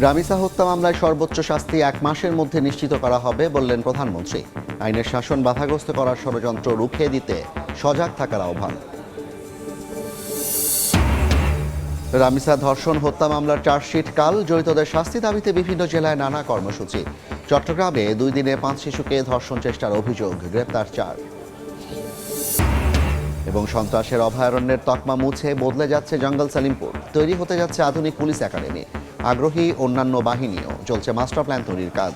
রামিসা হত্যা মামলায় সর্বোচ্চ শাস্তি 1 মাসের মধ্যে নিশ্চিত করা হবে বললেন প্রধানমন্ত্রী। আইনের শাসন বাধাগ্রস্ত করার ষড়যন্ত্র রুখে দিতে সজাগ থাকার আহ্বান। রামিসা ধর্ষণ হত্যা মামলার চার্জশিট কাল, জড়িতদের শাস্তি দাবিতে বিভিন্ন জেলায় নানা কর্মসূচি। চট্টগ্রামে 2 দিনে 5 শিশুকে ধর্ষণ চেষ্টার অভিযোগ, গ্রেপ্তার 4। এবং সন্ত্রাসের অভয়ারণ্যের তকমা মুছে বদলে যাচ্ছে জঙ্গল সালিমপুর, তৈরি হতে যাচ্ছে আধুনিক পুলিশ একাডেমি। আগ্রহী অন্যান্য বাহিনীও, চলছে মাস্টার প্ল্যান তৈরির কাজ।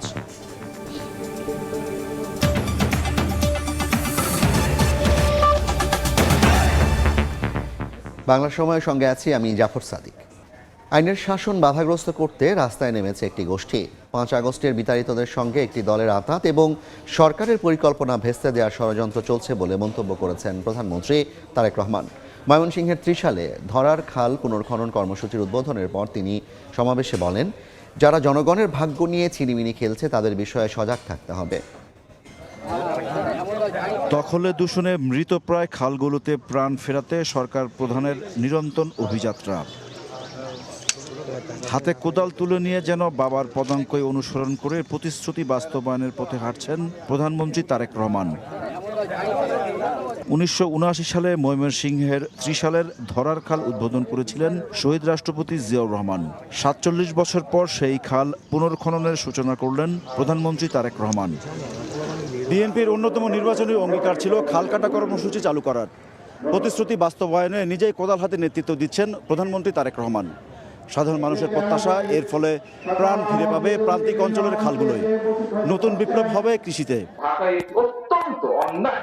বাংলা সময়ের সঙ্গে আছি আমি জাফর সাদিক। আইনের শাসন বাধাগ্রস্ত করতে রাস্তায় নেমেছে একটি গোষ্ঠী। 5 আগস্টের বিতাড়িতদের সঙ্গে একটি দলের আঁতাত এবং সরকারের পরিকল্পনা ভেস্তে দেওয়ার ষড়যন্ত্র চলছে বলে মন্তব্য করেছেন প্রধানমন্ত্রী তারেক রহমান। ময়মনসিংহের ত্রিশালে ধরার খাল পুনর্খনন কর্মসূচির উদ্বোধনের পর তিনি সমাবেশে বলেন, যারা জনগণের ভাগ্য নিয়ে ছিনিমিনি খেলছে তাদের বিষয়ে সজাগ থাকতে হবে। দখলে দূষণে মৃতপ্রায় খালগুলোতে প্রাণ ফেরাতে সরকার প্রধানের নিরন্তর অভিযাত্রা। হাতে কোদাল তুলে নিয়ে যেন বাবার পদাঙ্কই অনুসরণ করে প্রতিশ্রুতি বাস্তবায়নের পথে হাঁটছেন প্রধানমন্ত্রী তারেক রহমান। 1979 সালে ময়মনসিংহের ত্রিশালের ধরার খাল উদ্বোধন করেছিলেন শহীদ রাষ্ট্রপতি জিয়াউর রহমান। 47 বছর পর সেই খাল পুনর্খননের সূচনা করলেন প্রধানমন্ত্রী তারেক রহমান। বিএনপির অন্যতম নির্বাচনী অঙ্গীকার ছিল খাল কাটা কর্মসূচি চালু করার। প্রতিশ্রুতি বাস্তবায়নে নিজেই কোদাল হাতে নেতৃত্ব দিচ্ছেন প্রধানমন্ত্রী তারেক রহমান। সাধারণ মানুষের প্রত্যাশা, এর ফলে প্রাণ ফিরে পাবে প্রান্তিক অঞ্চলের খালগুলোই। নতুন বিপ্লব হবে কৃষিতে।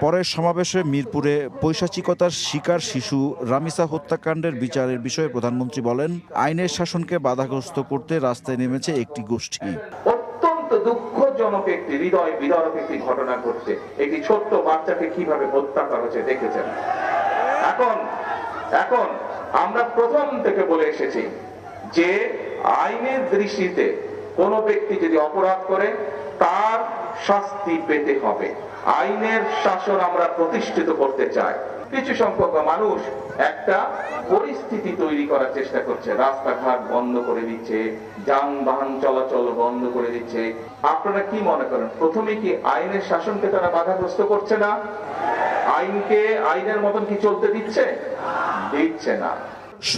পরের সমাবেশে মিরপুরে পৈশাচিকতার শিকার শিশু রামিসা হত্যাকাণ্ডের বিচারের বিষয়ে প্রধানমন্ত্রী বলেন, আইনের শাসনকে বাধাগ্রস্ত করতে রাস্তায় নেমেছে একটি গোষ্ঠী। অত্যন্ত দুঃখজনক একটি হৃদয় বিদারক একটি ঘটনা ঘটছে। একটি ছোট্ট বাচ্চাকে কিভাবে হত্যা করা হচ্ছে দেখেছেন। এখন আমরা প্রথম থেকে বলে এসেছি যে আইনের দৃষ্টিতে কোন ব্যক্তি যদি অপরাধ করে তার শাস্তি পেতে হবে। আইনের শাসন আমরা প্রতিষ্ঠিত করতে চাই। কিছু সংখ্যক মানুষ একটা পরিস্থিতি তৈরি করার চেষ্টা করছে, রাস্তাঘাট বন্ধ করে দিচ্ছে, যানবাহন চলাচল বন্ধ করে দিচ্ছে। আপনারা কি মনে করেন, প্রথমে কি আইনের শাসনকে তারা বাধাগ্রস্ত করছে না? আইনকে আইনের মতন কি চলতে দিচ্ছে না।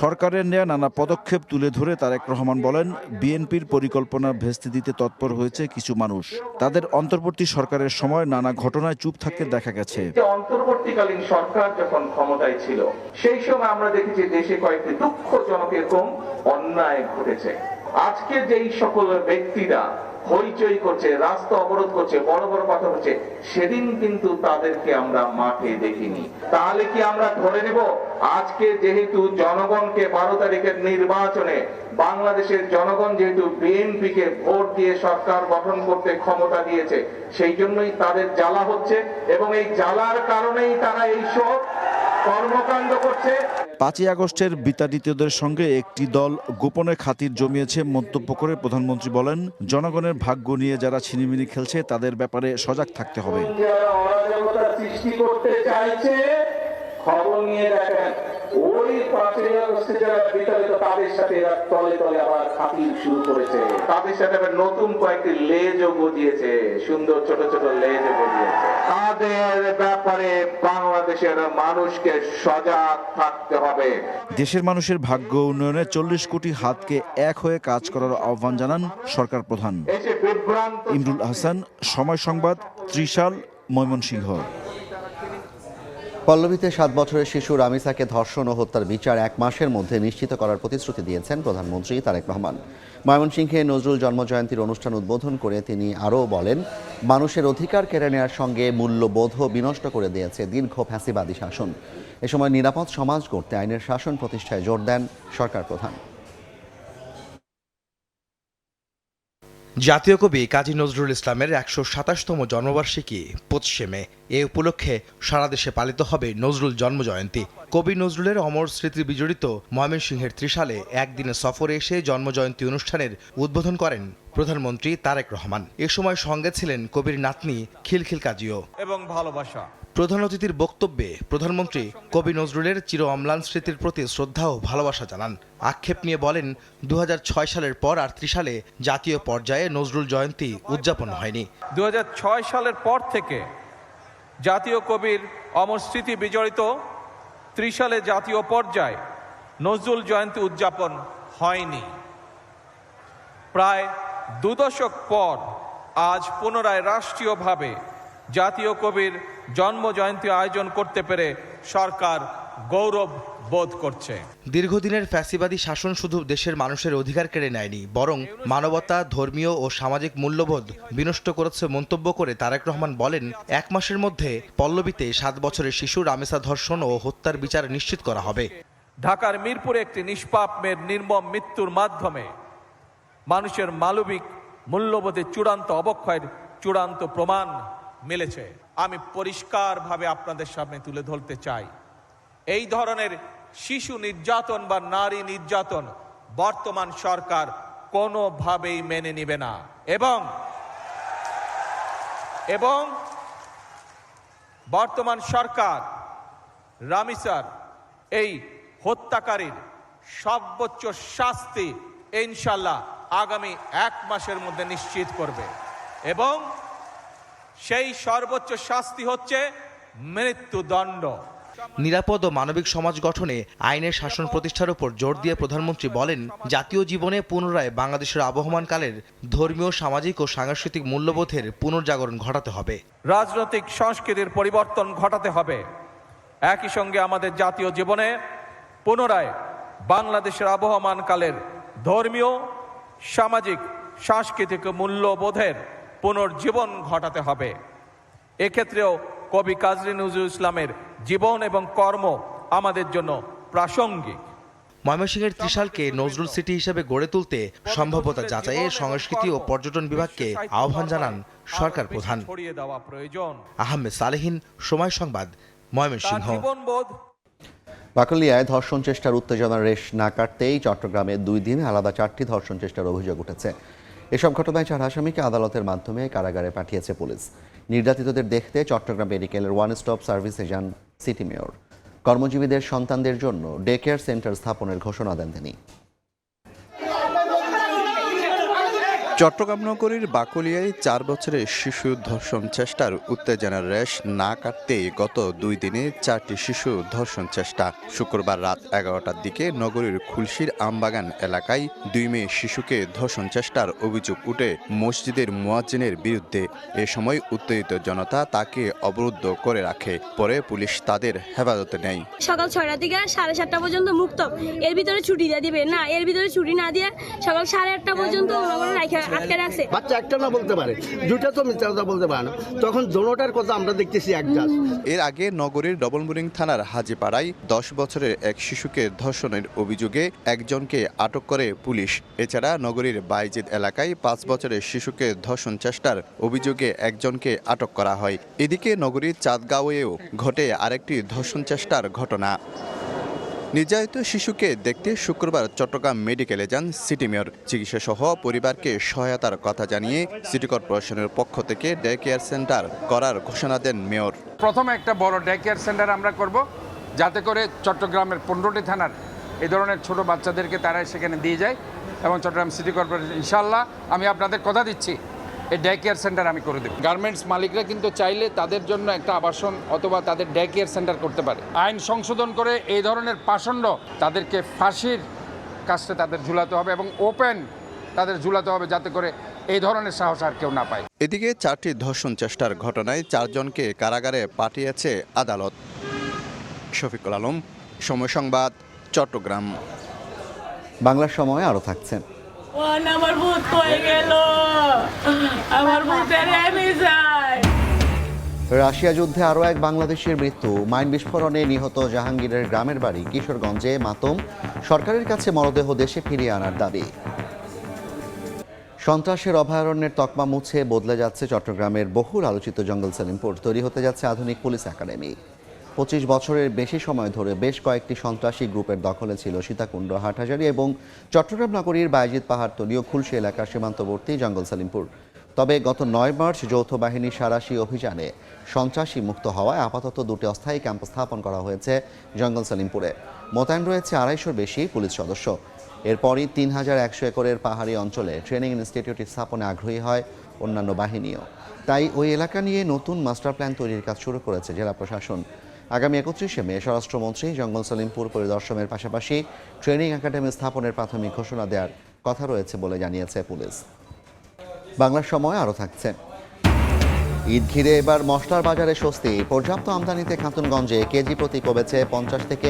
সরকারের নেয়া নানা পদক্ষেপ তুলে ধরে তারেক রহমান বলেন, বিএনপির পরিকল্পনা ভেস্তে দিতে তৎপর হয়েছে কিছু মানুষ। তাদের অন্তর্বর্তী সরকারের সময় নানা ঘটনায় চুপ থাকতে দেখা গেছে। অন্তর্বর্তীকালীন সরকার যখন ক্ষমতায় ছিল সেই সময় আমরা দেখেছি দেশে কয়েকটি দুঃখজনক এরকম অন্যায় ঘটেছে। আজকে যেই সকল ব্যক্তিরা হইচই করছে, রাস্তা অবরোধ করছে, বড় বড় কথা বলছে, সেদিন কিন্তু তাদেরকে আমরা মাঠে দেখিনি। তাহলে কি আমরা ধরে নেব আজকে যেহেতু জনগণকে 12 তারিখের নির্বাচনে বাংলাদেশের জনগণ যেহেতু বিএনপিকে ভোট দিয়ে সরকার গঠন করতে ক্ষমতা দিয়েছে, সেই জন্যই তাদের জ্বালা হচ্ছে এবং এই জ্বালার কারণেই তারা এই সব কর্মকাণ্ড করছে। 5 আগস্টের বিতাড়িতদের সঙ্গে একটি দল গোপনে খাতির জমিয়েছে মন্তব্য করে প্রধানমন্ত্রী বলেন, জনগণের ভাগ্য নিয়ে যারা ছিনিমিনি খেলছে তাদের ব্যাপারে সজাগ থাকতে হবে। সৃষ্টি করতে চাইছে, খবর নিয়ে দেখেন ওই 5 আগস্টে যারা বিতাড়িত তাদের সাথে এরা তলে তলে আবার খাতির শুরু করেছে। তাদের সাথে আবার নতুন কয়েকটি লেজও গজিয়েছে, সুন্দর ছোট ছোট লেজও গজিয়েছে। তাদের ব্যাপারে বাংলাদেশের মানুষকে সজাগ থাকতে হবে। দেশের মানুষের ভাগ্য উন্নয়নে 40 কোটি হাতকে এক হয়ে কাজ করার আহ্বান জানান সরকার প্রধান। ইমরুল হাসান, সময় সংবাদ, ত্রিশাল, ময়মনসিংহ। পল্লবীতে 7 বছরের শিশু রামিসাকে ধর্ষণ ও হত্যার বিচার 1 মাসের মধ্যে নিশ্চিত করার প্রতিশ্রুতি দিয়েছেন প্রধানমন্ত্রী তারেক রহমান। ময়মনসিংহে নজরুল জন্মজয়ন্তীর অনুষ্ঠান উদ্বোধন করে তিনি আরও বলেন, মানুষের অধিকার কেড়ে নেওয়ার সঙ্গে মূল্যবোধও বিনষ্ট করে দিয়েছে দীর্ঘ ফ্যাসিবাদী শাসন। এ সময় নিরাপদ সমাজ গড়তে আইনের শাসন প্রতিষ্ঠায় জোর দেন সরকার প্রধান। জাতীয় কবি কাজী নজরুল ইসলামের 127তম জন্মবার্ষিকী 25শে মে। এ উপলক্ষে সারা দেশে পালিত হবে নজরুল জন্মজয়ন্তী। কবি নজরুলের অমর স্মৃতি বিজড়িত ময়মনসিংহের ত্রিশালে একদিনের সফরে এসে জন্মজয়ন্তী অনুষ্ঠানের উদ্বোধন করেন প্রধানমন্ত্রী তারেক রহমান। এ সময় সঙ্গে ছিলেন কবির নাতনি খিলখিল কাজীও। এবং ভালোবাসা প্রধান অতিথির বক্তব্যে প্রধানমন্ত্রী কবি নজরুলের চির অম্লান স্মৃতির প্রতি শ্রদ্ধা ও ভালোবাসা জানান। আক্ষেপ নিয়ে বলেন, 2006 সালের পর আর ত্রিশালে জাতীয় পর্যায়ে নজরুল জয়ন্তী উদযাপন হয়নি। 2006 সালের পর থেকে জাতীয় কবির অমর স্মৃতি বিজড়িত ত্রিশালে জাতীয় পর্যায়ে নজরুল জয়ন্তী উদযাপন হয়নি। প্রায় 2 দশক পর আজ পুনরায় রাষ্ট্রীয়ভাবে জাতীয় কবির জন্ম জয়ন্তী আয়োজন করতে পেরে সরকার গৌরব বোধ করছে। দীর্ঘদিনের ফ্যাসিবাদী শাসন শুধু দেশের মানুষের অধিকার কেড়ে নেয়নি, বরং মানবতা, ধর্মীয় ও সামাজিক মূল্যবোধ বিনষ্ট করেছে মন্তব্য করে তারেক রহমান বলেন, 1 মাসের মধ্যে পল্লবীতে 7 বছরের শিশু রামেসা ধর্ষণ ও হত্যার বিচার নিশ্চিত করা হবে। ঢাকার মিরপুরে একটি নিষ্পাপ মেয়ের নির্মম মৃত্যুর মাধ্যমে মানুষের মানবিক মূল্যবোধের চূড়ান্ত অবক্ষয়ের চূড়ান্ত প্রমাণ মিলেছে। আমি পরিষ্কারভাবে আপনাদের সামনে তুলে ধরতে চাই, এই ধরনের শিশু নির্যাতন বা নারী নির্যাতন বর্তমান সরকার কোনোভাবেই মেনে নেবে না এবং বর্তমান সরকার রামিসার এই হত্যাকারীর সর্বোচ্চ শাস্তি ইনশাল্লাহ আগামী 1 মাসের মধ্যে নিশ্চিত করবে এবং সেই সর্বোচ্চ শাস্তি হচ্ছে মৃত্যুদণ্ড। নিরাপদ ও মানবিক সমাজ গঠনে আইনের শাসন প্রতিষ্ঠার উপর জোর দিয়ে প্রধানমন্ত্রী বলেন, জাতীয় জীবনে পুনরায় বাংলাদেশের আবহমান কালের ধর্মীয়, সামাজিক ও সাংস্কৃতিক মূল্যবোধের পুনর্জাগরণ ঘটাতে হবে। রাজনৈতিক সংস্কৃতির পরিবর্তন ঘটাতে হবে। একই সঙ্গে আমাদের জাতীয় জীবনে পুনরায় বাংলাদেশের আবহমান কালের ধর্মীয়, সামাজিক, সাংস্কৃতিক মূল্যবোধের পুনর্জীবন ঘটাতে হবে। এক্ষেত্রেও কবি কাজী নজরুল ইসলামের জীবন এবং কর্ম আমাদের জন্য প্রাসঙ্গিক। ময়মনসিংহের ত্রিশালকে নজরুল সিটি হিসেবে গড়ে তুলতে সম্ভাব্যতা যাচাইয়ে সংস্কৃতি ও পর্যটন বিভাগকে আহ্বান জানান সরকার প্রধান। আহমেদ সালেহীন, সময় সংবাদ, ময়মনসিংহ। বাকলিয়ায় ধর্ষণ চেষ্টার উত্তেজনার রেশ না কাটতেই চট্টগ্রামে 2 দিনে আলাদা 4টি ধর্ষণ চেষ্টার অভিযোগ উঠেছে। এসব ঘটনায় 4 আসামিকে আদালতের মাধ্যমে কারাগারে পাঠিয়েছে পুলিশ। নির্যাতিতদের দেখতে চট্টগ্রাম মেডিকেলের 1 স্টপ সার্ভিসে যান সিটি মেয়র। কর্মজীবীদের সন্তানদের জন্য ডে কেয়ার সেন্টার স্থাপনের ঘোষণা দেন তিনি। চট্টগ্রাম নগরীর বাকলিয়ায় 4 বছরের শিশু ধর্ষণ চেষ্টার উত্তেজনার রেশ না কাটতেই গত 2 দিনে 4টি শিশু ধর্ষণ চেষ্টা। শুক্রবার রাত 11টার দিকে নগরীর খুলশির আমবাগান এলাকায় 2 মেয়ে শিশুকে ধর্ষণ চেষ্টার অভিযোগ উঠে মসজিদের মুয়াজ্জিনের বিরুদ্ধে। এ সময় উত্তেজিত জনতা তাকে অবরুদ্ধ করে রাখে। পরে পুলিশ তাদের হেফাজতে নেয়। সকাল 6টা থেকে 7:30 পর্যন্ত মুক্ত, এর ভিতরে ছুটি দিয়ে দিবে না, এর ভিতরে ছুটি না দিয়ে সকাল 8:30 পর্যন্ত আটকে রাখছে। বাচ্চা একটা না বলতে পারে, দুইটা তো মিথ্যা কথা বলতে পারে না, তখন দোনোটার কথা আমরা দেখতেছি একজাস। এর আগে নগরীর ডবলমুরিং থানার হাজিপাড়ায় 10 বছরের এক শিশুকে ধর্ষণের অভিযোগে একজনকে আটক করে পুলিশ। এছাড়া নগরীর বাইজিদ এলাকায় 5 বছরের শিশুকে ধর্ষণ চেষ্টার অভিযোগে একজনকে আটক করা হয়। এদিকে নগরীর চাঁদগাঁওয়েও ঘটে আরেকটি ধর্ষণ চেষ্টার ঘটনা। নির্যাতিত শিশুকে দেখতে শুক্রবার চট্টগ্রাম মেডিকেলে যান সিটি মেয়র। চিকিৎসা সহ পরিবারকে সহায়তার কথা জানিয়ে সিটি কর্পোরেশনের পক্ষ থেকে ডে কেয়ার সেন্টার করার ঘোষণা দেন মেয়র। প্রথমে একটা বড় ডে কেয়ার সেন্টার আমরা করব, যাতে করে চট্টগ্রামের 15টি থানার এই ধরনের ছোট বাচ্চাদেরকে তারা সেখানে দিয়ে যায় এবং চট্টগ্রাম সিটি কর্পোরেশন ইনশাআল্লাহ আমি আপনাদের কথা দিচ্ছি এই ডে কেয়ার সেন্টার আমি করে দেব। গার্মেন্টস মালিকরা কিন্তু চাইলে তাদের জন্য একটা আবাসন অথবা তাদের ডে কেয়ার সেন্টার করতে পারে। আইন সংশোধন করে এই ধরনের পাষণ্ড তাদেরকে ফাঁসির কাছে তাদের ঝুলাতে হবে এবং ওপেন তাদের ঝুলাতে হবে, যাতে করে এই ধরনের সাহস আর কেউ না পায়। এদিকে 4টি ধর্ষণ চেষ্টার ঘটনায় 4 জনকে কারাগারে পাঠিয়েছে আদালত। শফিকুল আলম, সময় সংবাদ, চট্টগ্রাম। বাংলার সময় আরও থাকছেন। আমার ভূত হয়ে গেল, আমার ভূতের আমি যাই। রাশিয়া যুদ্ধে আরও এক বাংলাদেশের মৃত্যু। মাইন বিস্ফোরণে নিহত জাহাঙ্গীরের গ্রামের বাড়ি কিশোরগঞ্জে মাতম। সরকারের কাছে মরদেহ দেশে ফিরিয়ে আনার দাবি। সন্ত্রাসের অভয়ারণ্যের তকমা মুছে বদলে যাচ্ছে চট্টগ্রামের বহুল আলোচিত জঙ্গল সেলিমপুর। তৈরি হতে যাচ্ছে আধুনিক পুলিশ একাডেমি। 25 বছরের বেশি সময় ধরে বেশ কয়েকটি সন্ত্রাসী গ্রুপের দখলে ছিল সীতাকুণ্ড, হাটহাজারী এবং চট্টগ্রাম নগরীর বাইজিদ পাহাড়তলী ও খুলশী এলাকার সীমান্তবর্তী জঙ্গল সেলিমপুর। তবে গত 9 মার্চ যৌথ বাহিনীর সাঁড়াশি অভিযানে সন্ত্রাসী মুক্ত হওয়ায় আপাতত 2টি অস্থায়ী ক্যাম্প স্থাপন করা হয়েছে জঙ্গল সলিমপুরে। মোতায়েন রয়েছে 250-র বেশি পুলিশ সদস্য। এরপরই 3100 একরের পাহাড়ি অঞ্চলে ট্রেনিং ইনস্টিটিউট স্থাপনে আগ্রহী হয় অন্যান্য বাহিনীও। তাই ওই এলাকা নিয়ে নতুন মাস্টার প্ল্যান তৈরির কাজ শুরু করেছে জেলা প্রশাসন। আগামী 31শে মে স্বরাষ্ট্রমন্ত্রী জঙ্গল সলিমপুর পরিদর্শনের পাশাপাশি ট্রেনিং একাডেমি স্থাপনের প্রাথমিক ঘোষণা দেওয়ার কথা রয়েছে বলে জানিয়েছে পুলিশ। বাংলার সময় আরও থাকছে। ঈদ ঘিরে এবার মশলার বাজারে স্বস্তি। পর্যাপ্ত আমদানিতে খাতুনগঞ্জে কেজি প্রতি কমেছে 50 থেকে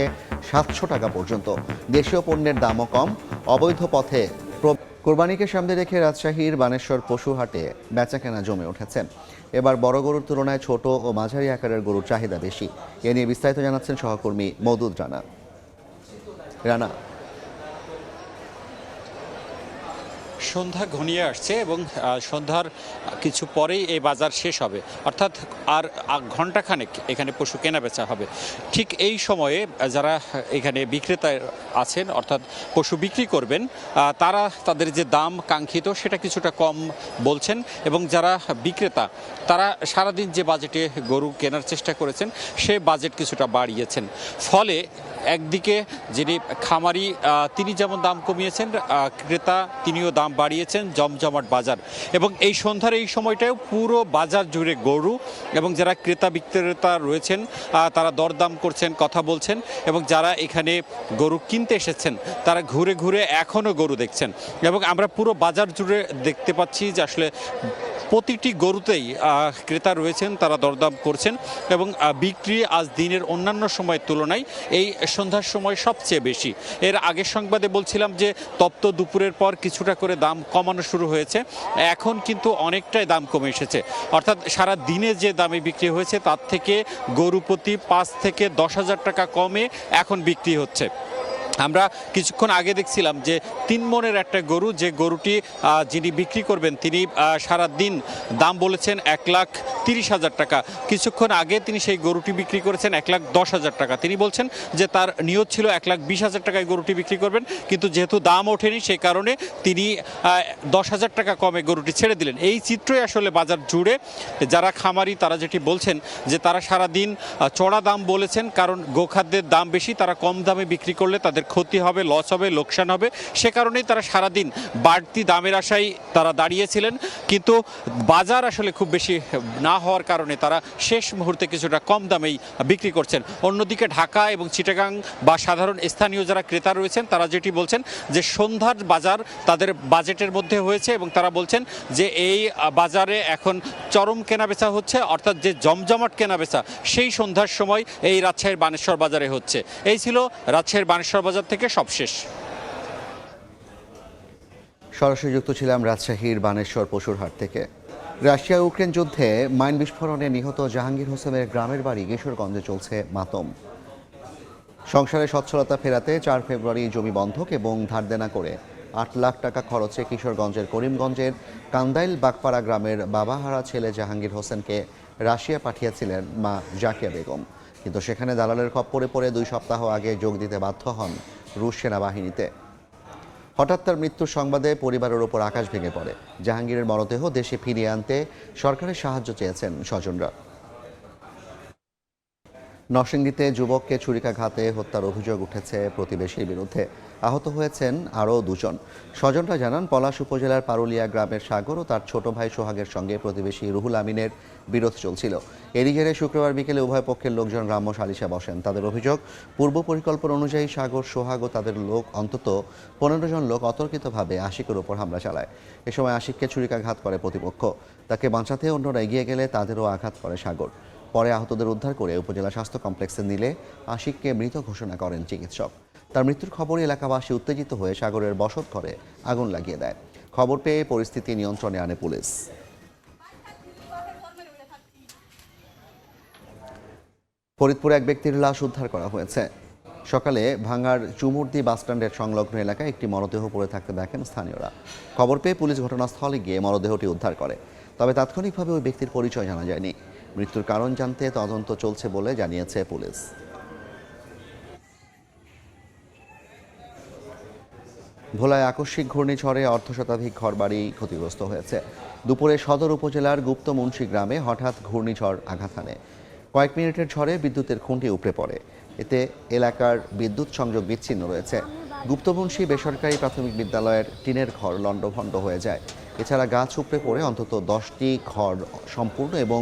700 টাকা পর্যন্ত। দেশীয় পণ্যের দামও কম। অবৈধ পথে কোরবানিকে সামনে রেখে রাজশাহীর বানেশ্বর পশু হাটে বেচাকেনা জমে উঠেছে। এবার বড় গরুর তুলনায় ছোট ও মাঝারি আকারের গরুর চাহিদা বেশি। এ নিয়ে বিস্তারিত জানাচ্ছেন সহকর্মী মওদুদ রানা। সন্ধ্যা ঘনিয়ে আসছে এবং সন্ধ্যার কিছু পরেই এই বাজার শেষ হবে, অর্থাৎ আর ঘণ্টাখানেক এখানে পশু কেনা বেচা হবে। ঠিক এই সময়ে যারা এখানে বিক্রেতা আছেন, অর্থাৎ পশু বিক্রি করবেন, তারা তাদের যে দাম কাঙ্ক্ষিত সেটা কিছুটা কম বলছেন এবং যারা বিক্রেতা তারা সারাদিন যে বাজেটে গরু কেনার চেষ্টা করেছেন সে বাজেট কিছুটা বাড়িয়েছেন। ফলে একদিকে যিনি খামারি তিনি যেমন দাম কমিয়েছেন, ক্রেতা তিনিও দাম বাড়িয়েছেন। জমজমাট বাজার এবং এই সন্ধ্যার এই সময়টাও পুরো বাজার জুড়ে গরু এবং যারা ক্রেতা বিক্রেতা রয়েছেন তারা দরদাম করছেন, কথা বলছেন এবং যারা এখানে গরু কিনতে এসেছেন তারা ঘুরে ঘুরে এখনও গরু দেখছেন এবং আমরা পুরো বাজার জুড়ে দেখতে পাচ্ছি যে আসলে প্রতিটি গরুতেই ক্রেতা রয়েছেন, তারা দরদাম করছেন এবং বিক্রি আজ দিনের অন্যান্য সময়ের তুলনায় এই সন্ধ্যার সময় সবচেয়ে বেশি। এর আগের সংবাদে বলছিলাম যে তপ্ত দুপুরের পর কিছুটা করে দাম কমানো শুরু হয়েছে, এখন কিন্তু অনেকটাই দাম কমে এসেছে। অর্থাৎ সারা দিনে যে দামে বিক্রি হয়েছে তার থেকে গরু প্রতি 5 থেকে 10,000 টাকা কমে এখন বিক্রি হচ্ছে। আমরা কিছুক্ষণ আগে দেখছিলাম যে 3 মনের একটা গরু, যে গরুটি যিনি বিক্রি করবেন তিনি সারা দিন দাম বলেছেন 1,30,000 টাকা। কিছুক্ষণ আগে তিনি সেই গরুটি বিক্রি করেছেন 1,10,000 টাকা। তিনি বলছেন যে তার নিয়ত ছিল 1,20,000 টাকায় গরুটি বিক্রি করবেন, কিন্তু যেহেতু দাম ওঠেনি সেই কারণে তিনি 10,000 টাকা কমে গরুটি ছেড়ে দিলেন। এই চিত্রই আসলে বাজার জুড়ে যারা খামারি তারা যেটি বলছেন যে তারা সারা দিন চড়া দাম বলেছেন, কারণ গোখাদ্যের দাম বেশি, তারা কম দামে বিক্রি করলে তাদের ক্ষতি হবে, লস হবে, লোকসান হবে। সে কারণেই তারা সারাদিন বাড়তি দামের আশায় তারা দাঁড়িয়েছিলেন, কিন্তু বাজার আসলে খুব বেশি না হওয়ার কারণে তারা শেষ মুহূর্তে কিছুটা কম দামেই বিক্রি করছেন। অন্যদিকে ঢাকা এবং চিটাগাং বা সাধারণ স্থানীয় যারা ক্রেতা রয়েছেন তারা যেটি বলছেন যে সন্ধ্যার বাজার তাদের বাজেটের মধ্যে হয়েছে এবং তারা বলছেন যে এই বাজারে এখন চরম কেনাবেচা হচ্ছে, অর্থাৎ যে জমজমাট কেনাবেচা সেই সন্ধ্যার সময় এই রাজশাহীর বানেশ্বর বাজারে হচ্ছে। এই ছিল রাজশাহীর বানেশ্বর বাজার থেকে সবশেষ। সরাসরি যুক্ত ছিলাম রাজশাহীর বানেশ্বর পশুর হাট থেকে। রাশিয়া ইউক্রেন যুদ্ধে মাইন বিস্ফোরণে নিহত জাহাঙ্গীর হোসেনের গ্রামের বাড়ি কিশোরগঞ্জে চলছে মাতম। সংসারে সচ্ছলতা ফেরাতে 4 ফেব্রুয়ারি জমি বন্ধক এবং ধার দেনা করে 8 লাখ টাকা খরচে কিশোরগঞ্জের করিমগঞ্জের কান্দাইল বাগপাড়া গ্রামের বাবাহারা ছেলে জাহাঙ্গীর হোসেনকে রাশিয়া পাঠিয়েছিলেন মা জাকিয়া বেগম, কিন্তু সেখানে দালালের খপ্পরে পড়ে 2 সপ্তাহ আগে যোগ দিতে বাধ্য হন রুশ সেনাবাহিনীতে। হঠাৎ তার মৃত্যুর সংবাদে পরিবারের ওপর আকাশ ভেঙে পড়ে। জাহাঙ্গীরের মরদেহ দেশে ফিরিয়ে আনতে সরকারের সাহায্য চেয়েছেন স্বজনরা। নরসিংদীতে যুবককে ছুরিকাঘাতে হত্যার অভিযোগ উঠেছে প্রতিবেশীর বিরুদ্ধে। আহত হয়েছেন আরও 2 জন। স্বজনরা জানান পলাশ উপজেলার পারুলিয়া গ্রামের সাগর ও তার ছোট ভাই সোহাগের সঙ্গে প্রতিবেশী রুহুল আমিনের বিরোধ চলছিল। এরই জেরে শুক্রবার বিকেলে উভয় পক্ষের লোকজন গ্রাম্য সালিশে বসেন। তাদের অভিযোগ, পূর্ব পরিকল্পনা অনুযায়ী সাগর, সোহাগ ও তাদের লোক অন্তত 15 জন লোক অতর্কিতভাবে আশিকের উপর হামলা চালায়। এ সময় আশিককে ছুরিকাঘাত করে প্রতিপক্ষ। তাকে বাঁচাতে অন্যরা এগিয়ে গেলে তাদেরও আঘাত করে সাগর। পরে আহতদের উদ্ধার করে উপজেলা স্বাস্থ্য কমপ্লেক্সে নিলে আশিককে মৃত ঘোষণা করেন চিকিৎসক। তার মৃত্যুর খবরে এলাকাবাসী উত্তেজিত হয়ে সাগরের বসত ঘরে আগুন লাগিয়ে দেয়। খবর পেয়ে পরিস্থিতি নিয়ন্ত্রণে আনে পুলিশ। ফরিদপুরে এক ব্যক্তির লাশ উদ্ধার করা হয়েছে। সকালে ভাঙ্গার চুমুরদি বাসস্ট্যান্ডের সংলগ্ন এলাকায় একটি মরদেহ পড়ে থাকতে দেখেন স্থানীয়রা। খবর পেয়ে পুলিশ ঘটনাস্থলে গিয়ে মরদেহটি উদ্ধার করে, তবে তাৎক্ষণিকভাবে ওই ব্যক্তির পরিচয় জানা যায়নি। মৃত্যুর কারণ জানতে তদন্ত চলছে বলে জানিয়েছে পুলিশ। ভোলায় আকস্মিক ঘূর্ণিঝড়ে অর্ধশতাধিক ঘরবাড়ি ক্ষতিগ্রস্ত হয়েছে। দুপুরে সদর উপজেলার গুপ্তমুন্সি গ্রামে হঠাৎ ঘূর্ণিঝড় আঘাত হানে। কয়েক মিনিটের ঝড়ে বিদ্যুতের খুঁটি উপড়ে পড়ে। এতে এলাকার বিদ্যুৎ সংযোগ বিচ্ছিন্ন রয়েছে। গুপ্তমুন্সি বেসরকারি প্রাথমিক বিদ্যালয়ের টিনের ঘর লণ্ডভণ্ড হয়ে যায়। এছাড়া গাছ উপড়ে পড়ে অন্তত 10টি ঘর সম্পূর্ণ এবং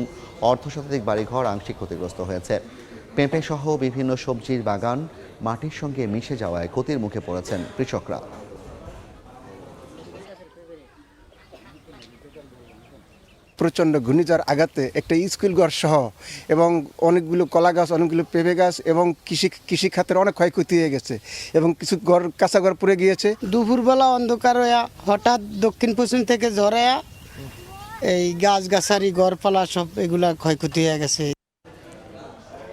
অর্ধশতাধিক বাড়িঘর আংশিক ক্ষতিগ্রস্ত হয়েছে। পেঁপে সহ বিভিন্ন সবজির বাগান মাটির সঙ্গে মিশে যাওয়ায় ক্ষতির মুখে পড়েছেন কৃষকরা। প্রচণ্ড ঘূর্ণিঝড় আঘাতে একটা স্কুল ঘর সহ এবং অনেকগুলো কলা গাছ, অনেকগুলো পেঁপে গাছ এবং কৃষি খাতের অনেক ক্ষয়ক্ষতি হয়ে গেছে এবং কিছু ঘর কাঁচা ঘর পড়ে গিয়েছে। দুপুরবেলা অন্ধকার হয়ে হঠাৎ দক্ষিণ পশ্চিম থেকে ঝড়ে এই গাছগাছালি ঘরপালা সব এগুলা ক্ষয়ক্ষতি হয়ে গেছে।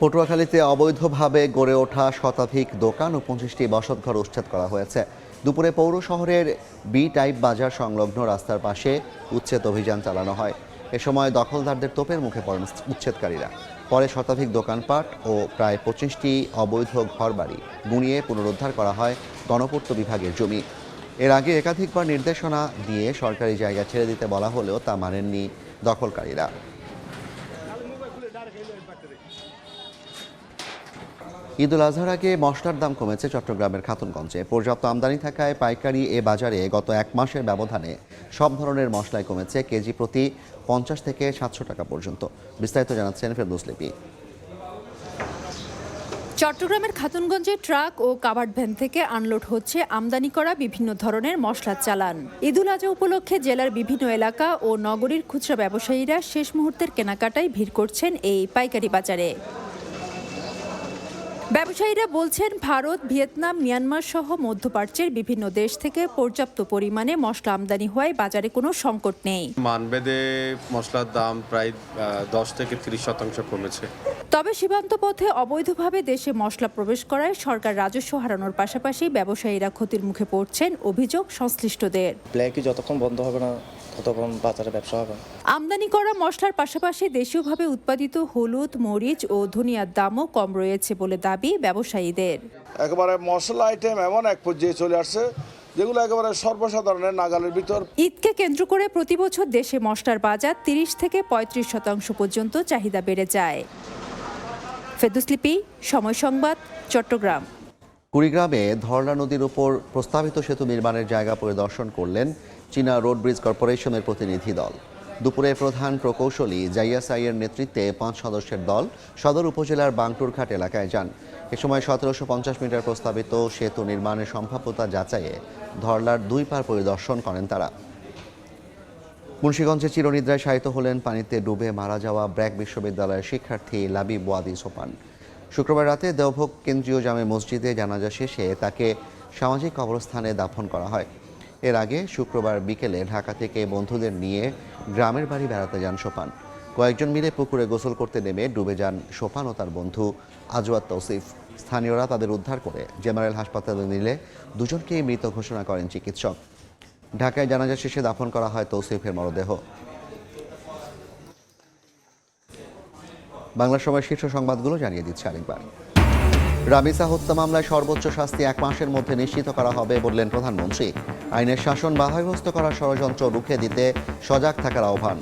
পটুয়াখালীতে অবৈধভাবে গড়ে ওঠা শতাধিক দোকান ও 25টি বসতঘর উচ্ছেদ করা হয়েছে। দুপুরে পৌর শহরের বি টাইপ বাজার সংলগ্ন রাস্তার পাশে উচ্ছেদ অভিযান চালানো হয়। এ সময় দখলদারদের তোপের মুখে পড়েন উচ্ছেদকারীরা। পরে শতাধিক দোকানপাট ও প্রায় 25টি অবৈধ ঘরবাড়ি গুঁড়িয়ে পুনরুদ্ধার করা হয় গণপূর্ত বিভাগের জমি। এর আগে একাধিকবার নির্দেশনা দিয়ে সরকারি জায়গা ছেড়ে দিতে বলা হলেও তা মানেননি দখলকারীরা। ঈদুল আজহার আগে মশলার দাম কমেছে চট্টগ্রামের খাতুনগঞ্জে। পর্যাপ্ত আমদানি থাকায় পাইকারি এ বাজারে গত এক মাসের ব্যবধানে সব ধরনের মশলাই কমেছে কেজি প্রতি 50 থেকে 700 টাকা পর্যন্ত। বিস্তারিত জানাচ্ছেন ফেরদৌস লিপি। চট্টগ্রামের খাতুনগঞ্জে ট্রাক ও কাভার্ড ভ্যান থেকে আনলোড হচ্ছে আমদানি করা বিভিন্ন ধরনের মশলার চালান। ঈদুল আজহা উপলক্ষে জেলার বিভিন্ন এলাকা ও নগরীর খুচরা ব্যবসায়ীরা শেষ মুহূর্তের কেনাকাটায় ভিড় করছেন এই পাইকারি বাজারে। ব্যবসায়ীরা বলছেন, ভারত, ভিয়েতনাম, মিয়ানমার সহ মধ্যপ্রাচ্যের বিভিন্ন দেশ থেকে পর্যাপ্ত পরিমাণে মশলা আমদানি হওয়ায় বাজারে কোনো সংকট নেই। মানবেদে মশলার দাম প্রায় 10 থেকে 30% কমেছে। তবে সীমান্ত পথে অবৈধভাবে দেশে মশলা প্রবেশ করায় সরকার রাজস্ব হারানোর পাশাপাশি ব্যবসায়ীরা ক্ষতির মুখে পড়ছেন, অভিযোগ সংশ্লিষ্টদের। ব্ল্যাকই যতক্ষণ বন্ধ হবে না ততক্ষণ বাজারে ব্যবসা হবে। আমদানি করা মশলার পাশাপাশি দেশীয়ভাবে উৎপাদিত হলুদ, মরিচ ও ধনিয়ার দামও কম রয়েছে বলে দাবি ব্যবসায়ীদের। একেবারে মশলা আইটেম এমন এক পর্যায়ে চলে আসছে যেগুলো একেবারে সর্বসাধারণের নাগালের ভিতর। ঈদকে কেন্দ্র করে প্রতি বছর দেশে মশলার বাজার 30 থেকে 35% পর্যন্ত চাহিদা বেড়ে যায়। ফেরদৌস লিপি, সময় সংবাদ, চট্টগ্রাম। কুড়িগ্রামে ধরলা নদীর উপর প্রস্তাবিত সেতু নির্মাণের জায়গা পরিদর্শন করলেন চীনা রোড ব্রিজ কর্পোরেশনের প্রতিনিধি দল। দুপুরে প্রধান প্রকৌশলী জাইয়াসাইয়ের নেতৃত্বে 5 সদস্যের দল সদর উপজেলার বাংটুরঘাট এলাকায় যান। এ সময় 1750 মিটার প্রস্তাবিত সেতু নির্মাণের সম্ভাব্যতা যাচাইয়ে ধরলার 2 পার পরিদর্শন করেন তারা। মুন্সিগঞ্জে চিরনিদ্রায় শায়িত হলেন পানিতে ডুবে মারা যাওয়া ব্র্যাক বিশ্ববিদ্যালয়ের শিক্ষার্থী লাবিব ওয়াদি সোপান। শুক্রবার রাতে দেওভোগ কেন্দ্রীয় জামে মসজিদে জানাজা শেষে তাকে সামাজিক কবরস্থানে দাফন করা হয়। এর আগে শুক্রবার বিকেলে ঢাকা থেকে বন্ধুদের নিয়ে গ্রামের বাড়ি বেড়াতে যান সোপান। কয়েকজন মিলে পুকুরে গোসল করতে নেমে ডুবে যান সোপান ও তার বন্ধু আজওয়াত তৌসিফ। স্থানীয়রা তাদের উদ্ধার করে জেনারেল হাসপাতালে নিলে দুজনকেই মৃত ঘোষণা করেন চিকিৎসক। ঢাকায় জানাজা শেষে দাফন করা হয় তৌসিফের মরদেহ। বাংলা সময়ের শীর্ষ সংবাদগুলো জানিয়ে দিচ্ছে আরেকবার। রামিসা হত্যা মামলায় সর্বোচ্চ শাস্তি 1 মাসের মধ্যে নিশ্চিত করা হবে বললেন প্রধানমন্ত্রী। আইনের শাসন বাধাগ্রস্ত করার ষড়যন্ত্র রুখে দিতে সজাগ থাকার আহ্বান।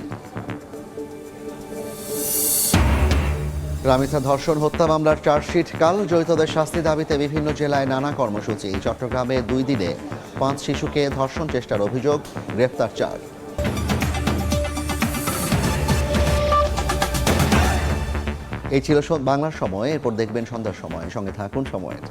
রামিসা ধর্ষণ হত্যা মামলার চার্জশিট কাল। জড়িতদের শাস্তি দাবিতে বিভিন্ন জেলায় নানা কর্মসূচি। চট্টগ্রামে 2 দিনে 5 শিশুকে ধর্ষণ চেষ্টার অভিযোগ, গ্রেফতার 4। এই ছিল বাংলার সময়। এরপর দেখবেন সন্ধ্যার সময়। সঙ্গে থাকুন সময়ের।